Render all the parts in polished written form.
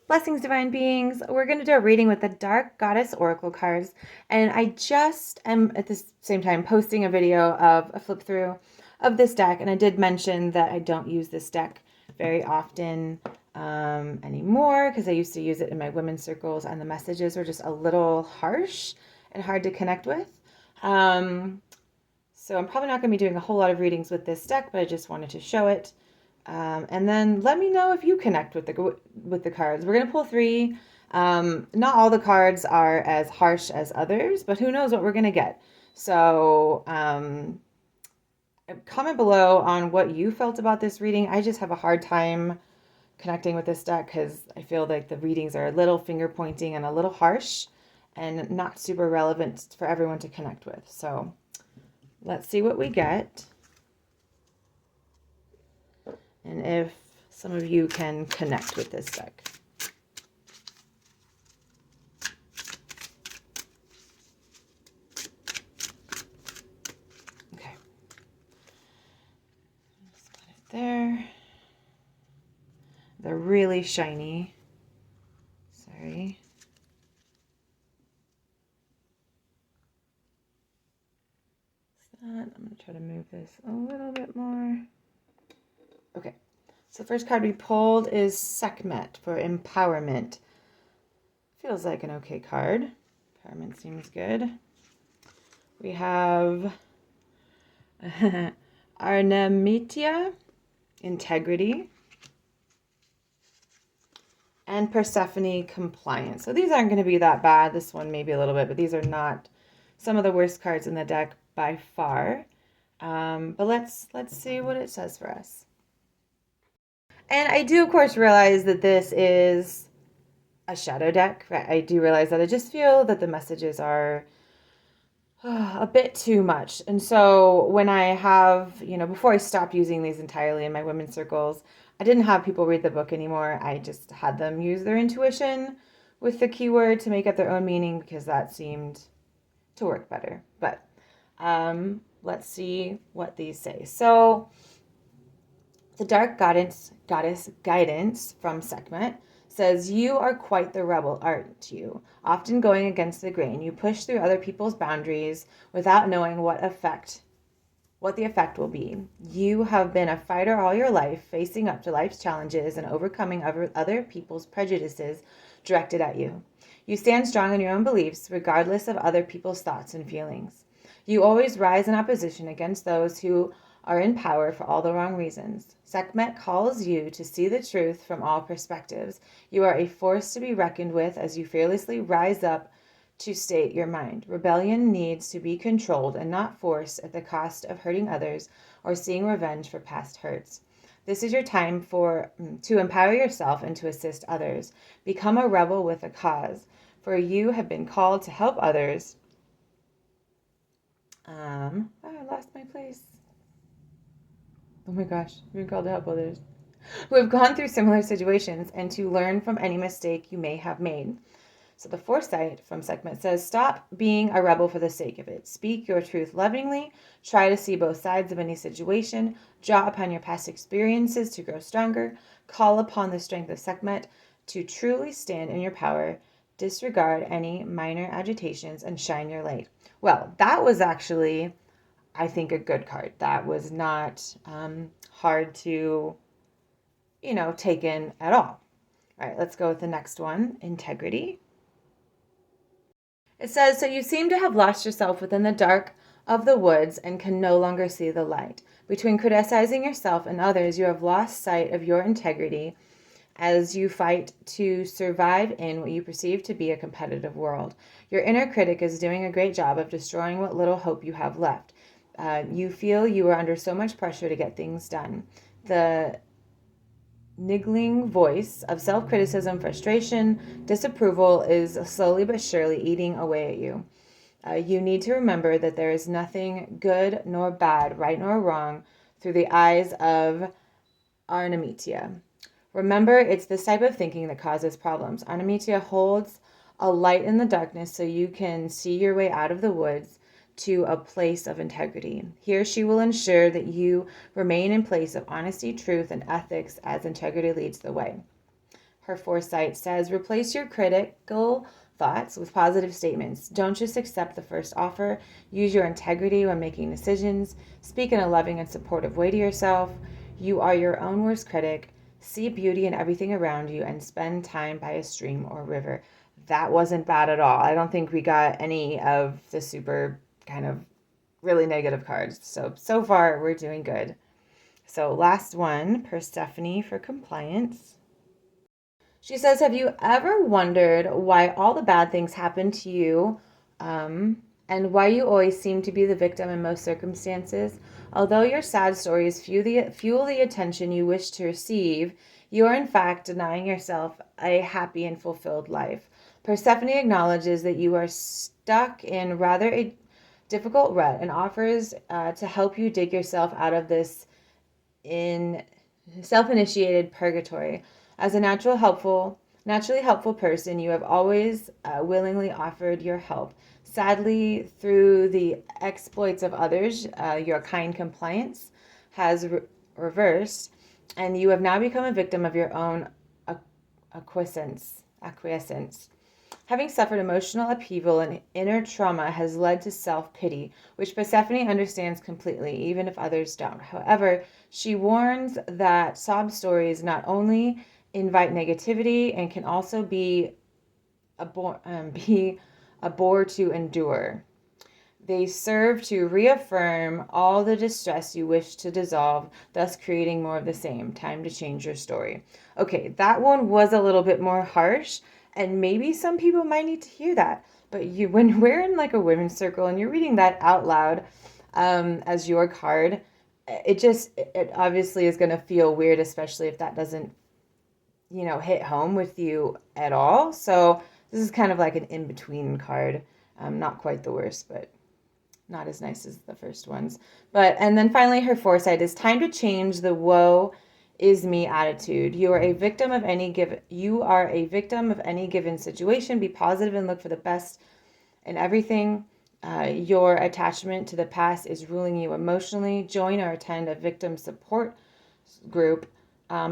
Blessings, divine beings. We're going to do a reading with the Dark Goddess Oracle cards. And I just am at the same time posting a video of a flip through of this deck. And I did mention that I don't use this deck very often anymore because I used to use it in my women's circles and the messages were just a little harsh and hard to connect with. So I'm probably not going to be doing a whole lot of readings with this deck, but I just wanted to show it. And then let me know if you connect with the cards. We're gonna pull 3. Not all the cards are as harsh as others, but who knows what we're gonna get. So comment below on what you felt about this reading. I just have a hard time connecting with this deck because I feel like the readings are a little finger pointing and a little harsh and not super relevant for everyone to connect with. So let's see what we get. And if some of you can connect with this deck. Okay. Just put it there. They're really shiny. Sorry. I'm going to try to move this a little bit more. Okay. So the first card we pulled is Sekhmet for empowerment. Feels like an okay card. Empowerment seems good. We have Arnamitia, integrity, and Persephone, compliance. So these aren't going to be that bad. This one maybe a little bit, but these are not some of the worst cards in the deck by far. But let's see what it says for us. And I do, of course, realize that this is a shadow deck. I do realize that. I just feel that the messages are a bit too much. And so when I have, before I stopped using these entirely in my women's circles, I didn't have people read the book anymore. I just had them use their intuition with the keyword to make up their own meaning because that seemed to work better. But let's see what these say. So the Dark Goddess guidance from Sekhmet says, you are quite the rebel, aren't you? Often going against the grain. You push through other people's boundaries without knowing what the effect will be. You have been a fighter all your life, facing up to life's challenges and overcoming other people's prejudices directed at you. You stand strong in your own beliefs, regardless of other people's thoughts and feelings. You always rise in opposition against those who are in power for all the wrong reasons. Sekhmet calls you to see the truth from all perspectives. You are a force to be reckoned with as you fearlessly rise up to state your mind. Rebellion needs to be controlled and not forced at the cost of hurting others or seeing revenge for past hurts. This is your time to empower yourself and to assist others. Become a rebel with a cause, for you have been called to help others. I lost my place. Oh my gosh, we've been called to help others who have gone through similar situations and to learn from any mistake you may have made. So the foresight from Sekhmet says, stop being a rebel for the sake of it. Speak your truth lovingly. Try to see both sides of any situation. Draw upon your past experiences to grow stronger. Call upon the strength of Sekhmet to truly stand in your power. Disregard any minor agitations and shine your light. Well, that was actually, I think, a good card. That was not hard to, take in at all. All right, let's go with the next one, integrity. It says, so you seem to have lost yourself within the dark of the woods and can no longer see the light. Between criticizing yourself and others, you have lost sight of your integrity as you fight to survive in what you perceive to be a competitive world. Your inner critic is doing a great job of destroying what little hope you have left. You feel you are under so much pressure to get things done. The niggling voice of self-criticism, frustration, disapproval is slowly but surely eating away at you. You need to remember that there is nothing good nor bad, right nor wrong, through the eyes of Arnamitia. Remember, it's this type of thinking that causes problems. Arnamitia holds a light in the darkness so you can see your way out of the woods to a place of integrity. Here she will ensure that you remain in place of honesty, truth, and ethics as integrity leads the way. her foresight says, replace your critical thoughts with positive statements. Don't just accept the first offer. Use your integrity when making decisions. Speak in a loving and supportive way to yourself. You are your own worst critic. See beauty in everything around you and spend time by a stream or river. That wasn't bad at all. I don't think we got any of the super kind of really negative cards. So far we're doing good. So last one, Persephone for compliance. She says, have you ever wondered why all the bad things happen to you and why you always seem to be the victim in most circumstances? Although your sad stories fuel the attention you wish to receive, you are in fact denying yourself a happy and fulfilled life. Persephone acknowledges that you are stuck in rather a difficult rut and offers to help you dig yourself out of this in self-initiated purgatory. As a naturally helpful person, you have always willingly offered your help. Sadly, through the exploits of others, your kind compliance has reversed, and you have now become a victim of your own acquiescence. Having suffered emotional upheaval and inner trauma has led to self-pity, which Persephone understands completely, even if others don't. However, she warns that sob stories not only invite negativity and can also be a bore to endure. They serve to reaffirm all the distress you wish to dissolve, thus creating more of the same. Time to change your story. Okay, that one was a little bit more harsh, and maybe some people might need to hear that. But when we're in like a women's circle and you're reading that out loud as your card, it obviously is going to feel weird, especially if that doesn't, hit home with you at all. So this is kind of like an in-between card. Not quite the worst, but not as nice as the first ones. And then finally, her foresight is time to change the woe is me attitude. You are a victim of any given situation. Be positive and look for the best in everything. Your attachment to the past is ruling you emotionally. Join or attend a victim support group.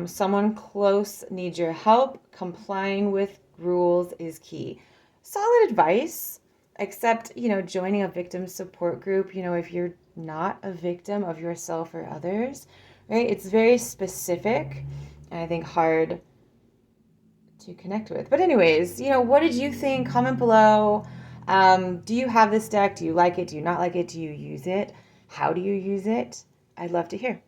Someone close needs your help. Complying with rules is key. Solid advice, except, joining a victim support group, if you're not a victim of yourself or others, right? It's very specific and I think hard to connect with. But anyways, what did you think? Comment below. Do you have this deck? Do you like it? Do you not like it? Do you use it? How do you use it? I'd love to hear.